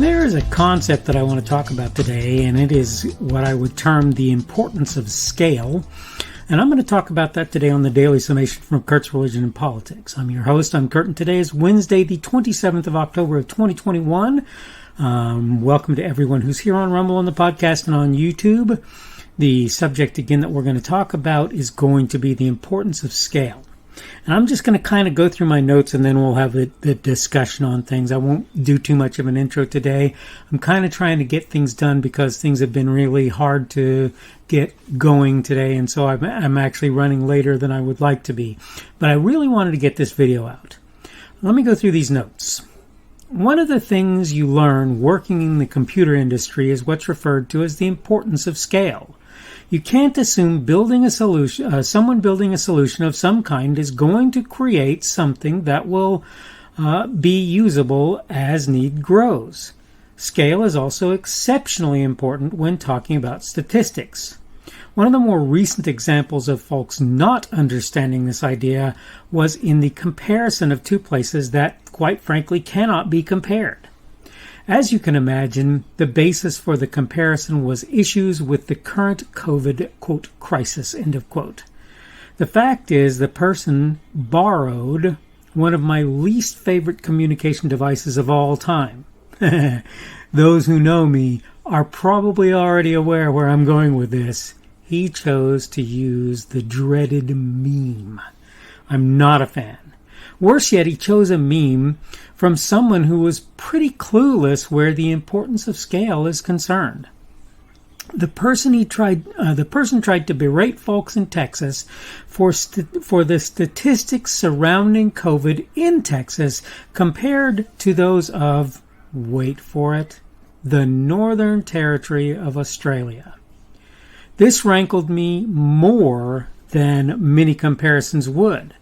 There is a concept that I want to talk about today, and it is what I would term the importance of scale. And I'm going to talk about that today on the Daily Summation from Kurt's Religion and Politics. I'm your host, I'm Kurt, and today is Wednesday, the 27th of October of 2021. Welcome to everyone who's here on Rumble on the podcast and on YouTube. The subject, again, that we're going to talk about is going to be the importance of scale. And I'm just going to kind of go through my notes and then we'll have the discussion on things. I won't do too much of an intro today. I'm kind of trying to get things done because things have been really hard to get going today. And so I'm actually running later than I would like to be. But I really wanted to get this video out. Let me go through these notes. One of the things you learn working in the computer industry is what's referred to as the importance of scale. You can't assume someone building a solution of some kind is going to create something that will be usable as need grows. Scale is also exceptionally important when talking about statistics. One of the more recent examples of folks not understanding this idea was in the comparison of two places that, quite frankly, cannot be compared. As you can imagine, the basis for the comparison was issues with the current COVID, quote, crisis, end of quote. The fact is the person borrowed one of my least favorite communication devices of all time. Those who know me are probably already aware where I'm going with this. He chose to use the dreaded meme. I'm not a fan. Worse yet, he chose a meme from someone who was pretty clueless where the importance of scale is concerned. The person tried to berate folks in Texas for the statistics surrounding COVID in Texas compared to those of, wait for it, the Northern Territory of Australia. This rankled me more than many comparisons would.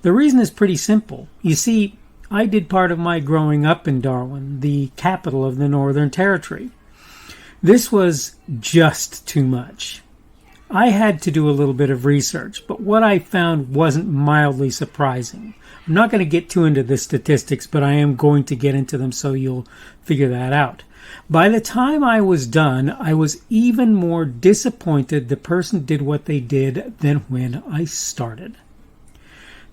The reason is pretty simple. You see, I did part of my growing up in Darwin, the capital of the Northern Territory. This was just too much. I had to do a little bit of research, but what I found wasn't mildly surprising. I'm not going to get too into the statistics, but I am going to get into them so you'll figure that out. By the time I was done, I was even more disappointed the person did what they did than when I started.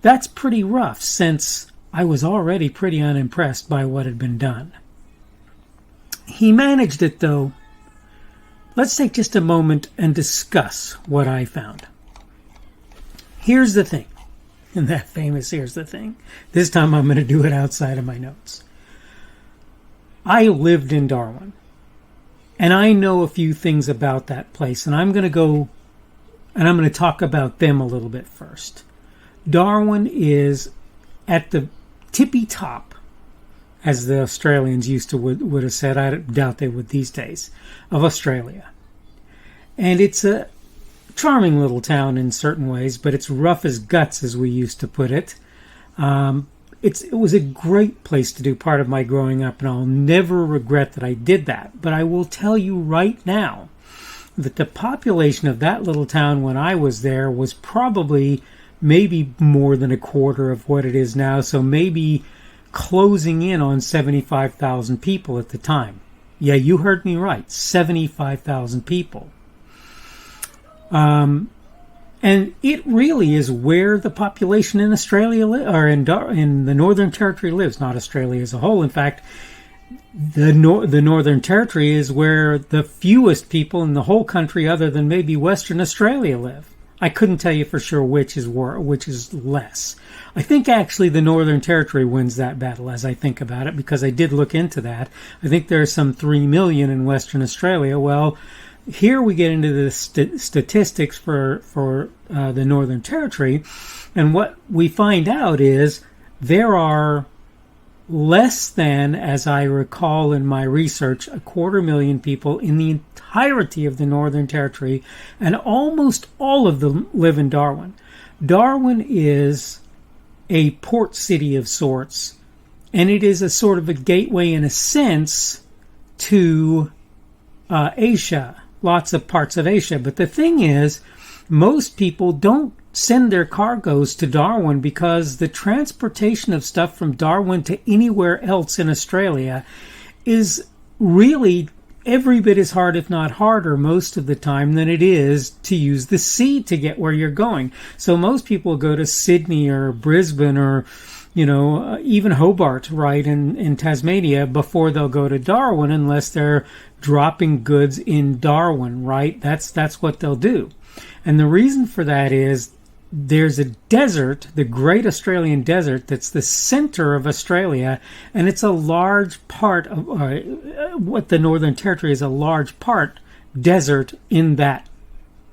That's pretty rough, since I was already pretty unimpressed by what had been done. He managed it, though. Let's take just a moment and discuss what I found. Here's the thing. And that famous here's the thing. This time I'm going to do it outside of my notes. I lived in Darwin. And I know a few things about that place. And I'm going to talk about them a little bit first. Darwin is at the tippy top, as the Australians used to would have said. I doubt they would these days, of Australia. And it's a charming little town in certain ways, but it's rough as guts, as we used to put it. It was a great place to do part of my growing up, and I'll never regret that I did that. But I will tell you right now that the population of that little town when I was there was probably maybe more than a quarter of what it is now, so maybe closing in on 75,000 people at the time. Yeah, you heard me right, 75,000 people. And it really is where the population in Australia in the Northern Territory lives, not Australia as a whole. In fact, the Northern Territory is where the fewest people in the whole country other than maybe Western Australia live. I couldn't tell you for sure which is less. I think actually the Northern Territory wins that battle as I think about it, because I did look into that. I think there's some 3 million in Western Australia. Well, here we get into the statistics for the Northern Territory, and what we find out is there are less than, as I recall in my research, 250,000 people in the entirety of the Northern Territory, and almost all of them live in Darwin. Darwin is a port city of sorts, and it is a sort of a gateway in a sense to Asia, lots of parts of Asia. But the thing is, most people don't send their cargoes to Darwin because the transportation of stuff from Darwin to anywhere else in Australia is really every bit as hard, if not harder, most of the time than it is to use the sea to get where you're going. So most people go to Sydney or Brisbane or, even Hobart, right, in Tasmania before they'll go to Darwin, unless they're dropping goods in Darwin, right? That's what they'll do. And the reason for that is there's a desert, the Great Australian Desert, that's the center of Australia, and it's a large part of what the Northern Territory is, a large part desert in that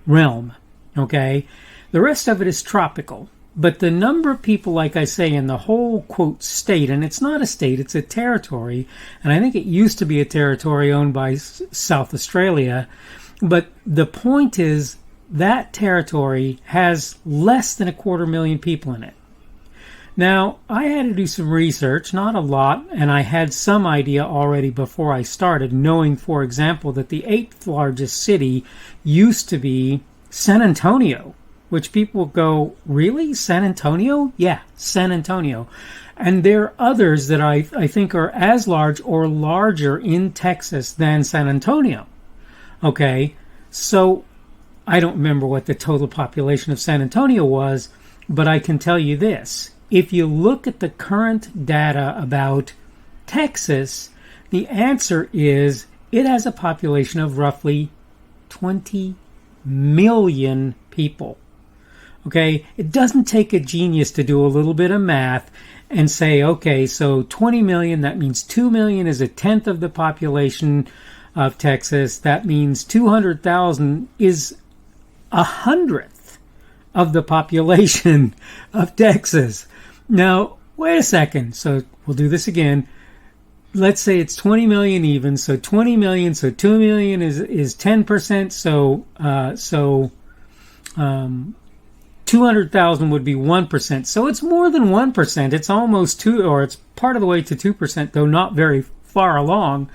realm, okay? The rest of it is tropical, but the number of people, like I say, in the whole, quote, state, and it's not a state, it's a territory, and I think it used to be a territory owned by South Australia, but the point is, that territory has less than 250,000 people in it. Now, I had to do some research, not a lot, and I had some idea already before I started, knowing, for example, that the 8th largest city used to be San Antonio, which people go, really? San Antonio? Yeah, San Antonio. And there are others that I think are as large or larger in Texas than San Antonio. Okay, so I don't remember what the total population of San Antonio was, but I can tell you this. If you look at the current data about Texas, the answer is it has a population of roughly 20 million people. Okay, it doesn't take a genius to do a little bit of math and say, okay, so 20 million, that means 2 million is a tenth of the population of Texas. That means 200,000 is 100th of the population of Texas. Now, wait a second. So we'll do this again. Let's say it's 20 million even. So 20 million, so 2 million is 10%. So 200,000 would be 1%. So it's more than 1%. It's almost it's part of the way to 2%, though not very far along,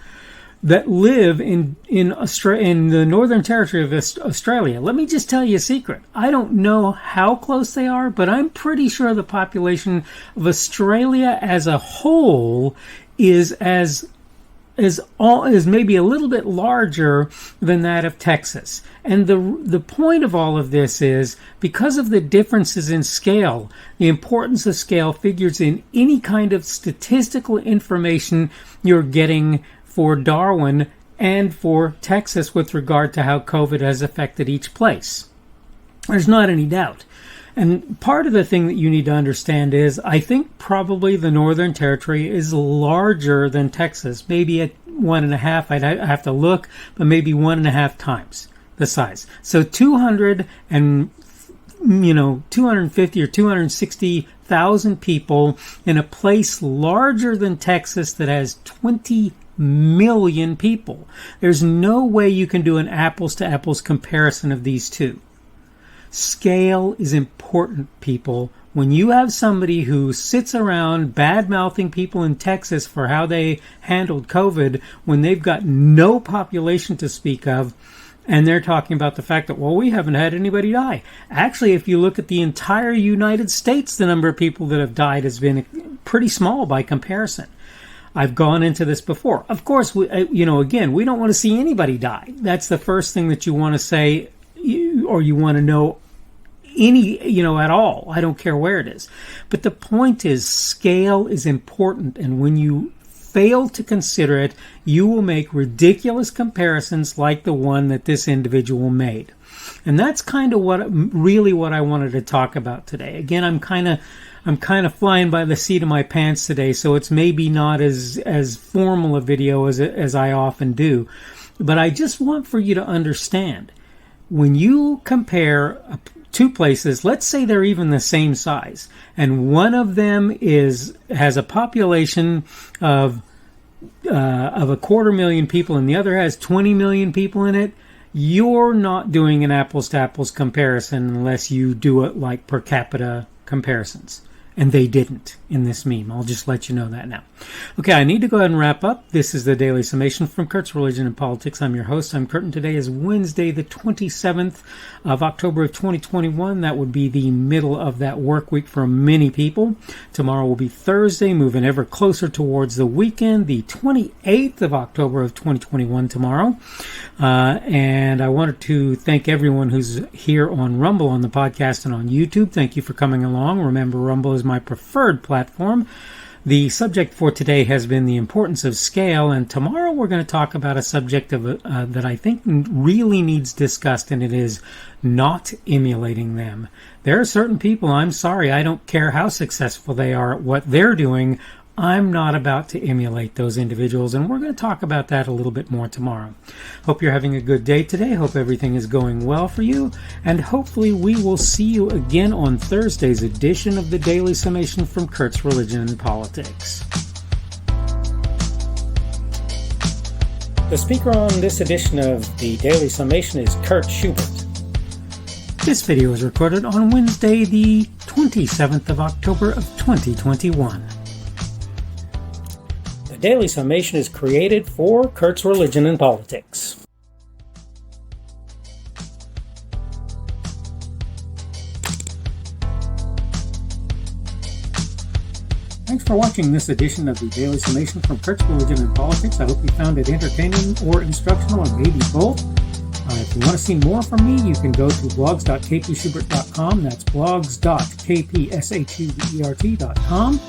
that live in the Northern Territory of Australia. Let me just tell you a secret. I don't know how close they are, but I'm pretty sure the population of Australia as a whole is maybe a little bit larger than that of Texas. And the point of all of this is, because of the differences in scale, the importance of scale figures in any kind of statistical information you're getting for Darwin and for Texas with regard to how COVID has affected each place. There's not any doubt. And part of the thing that you need to understand is, I think probably the Northern Territory is larger than Texas, maybe at 1.5, I'd have to look, but maybe 1.5 times the size. So 250 or 260,000 people in a place larger than Texas that has 20 million people. There's no way you can do an apples to apples comparison of these two. Scale is important, people. When you have somebody who sits around bad-mouthing people in Texas for how they handled COVID when they've got no population to speak of, and they're talking about the fact that, well, we haven't had anybody die. Actually, if you look at the entire United States, the number of people that have died has been pretty small by comparison. I've gone into this before. Of course, again, we don't want to see anybody die. That's the first thing that you want to say, or you want to know at all. I don't care where it is. But the point is, scale is important, and when you fail to consider it, you will make ridiculous comparisons like the one that this individual made. And that's kind of what I wanted to talk about today. Again, I'm kind of flying by the seat of my pants today, so it's maybe not as formal a video as I often do. But I just want for you to understand, when you compare two places, let's say they're even the same size, and one of them has a population of 250,000 people and the other has 20 million people in it, you're not doing an apples to apples comparison unless you do it like per capita comparisons. And they didn't in this meme. I'll just let you know that now. Okay, I need to go ahead and wrap up. This is the Daily Summation from Kurt's Religion and Politics. I'm your host. I'm Kurt, and today is Wednesday, the 27th of October of 2021. That would be the middle of that work week for many people. Tomorrow will be Thursday, moving ever closer towards the weekend, the 28th of October of 2021 tomorrow. And I wanted to thank everyone who's here on Rumble, on the podcast, and on YouTube. Thank you for coming along. Remember, Rumble is my preferred platform. The subject for today has been the importance of scale, and tomorrow we're going to talk about a subject that I think really needs discussed, and it is not emulating them. There are certain people, I'm sorry, I don't care how successful they are at what they're doing, I'm not about to emulate those individuals, and we're going to talk about that a little bit more tomorrow. Hope you're having a good day today. Hope everything is going well for you, and hopefully we will see you again on Thursday's edition of the Daily Summation from Kurt's Religion and Politics. The speaker on this edition of the Daily Summation is Kurt Schubert. This video was recorded on Wednesday, the 27th of October of 2021. The Daily Summation is created for Kurt's Religion and Politics. Thanks for watching this edition of the Daily Summation from Kurt's Religion and Politics. I hope you found it entertaining or instructional, or maybe both. If you want to see more from me, you can go to blogs.kpschubert.com. That's blogs.kpschubert.com.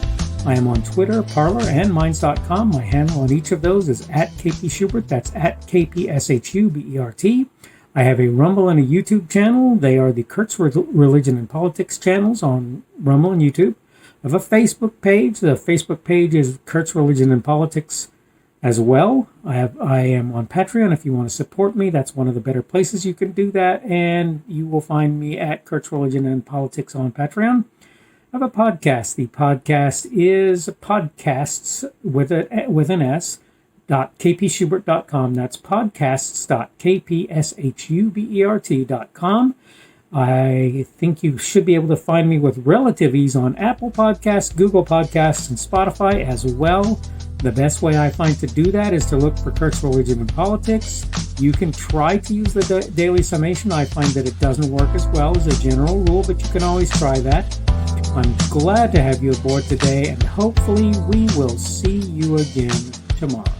I am on Twitter, Parler, and Minds.com. My handle on each of those is @KPSchubert. That's @KPSHUBERT. I have a Rumble and a YouTube channel. They are the Kurt's Religion and Politics channels on Rumble and YouTube. I have a Facebook page. The Facebook page is Kurt's Religion and Politics as well. I am on Patreon. If you want to support me, that's one of the better places you can do that. And you will find me at Kurt's Religion and Politics on Patreon. I have a podcast. The podcast is podcasts with an S, .kpschubert.com. That's podcasts.kpschubert.com. I think you should be able to find me with relative ease on Apple Podcasts, Google Podcasts, and Spotify as well. The best way I find to do that is to look for Kurt's Religion and Politics. You can try to use the Daily Summation. I find that it doesn't work as well as a general rule, but you can always try that. I'm glad to have you aboard today, and hopefully we will see you again tomorrow.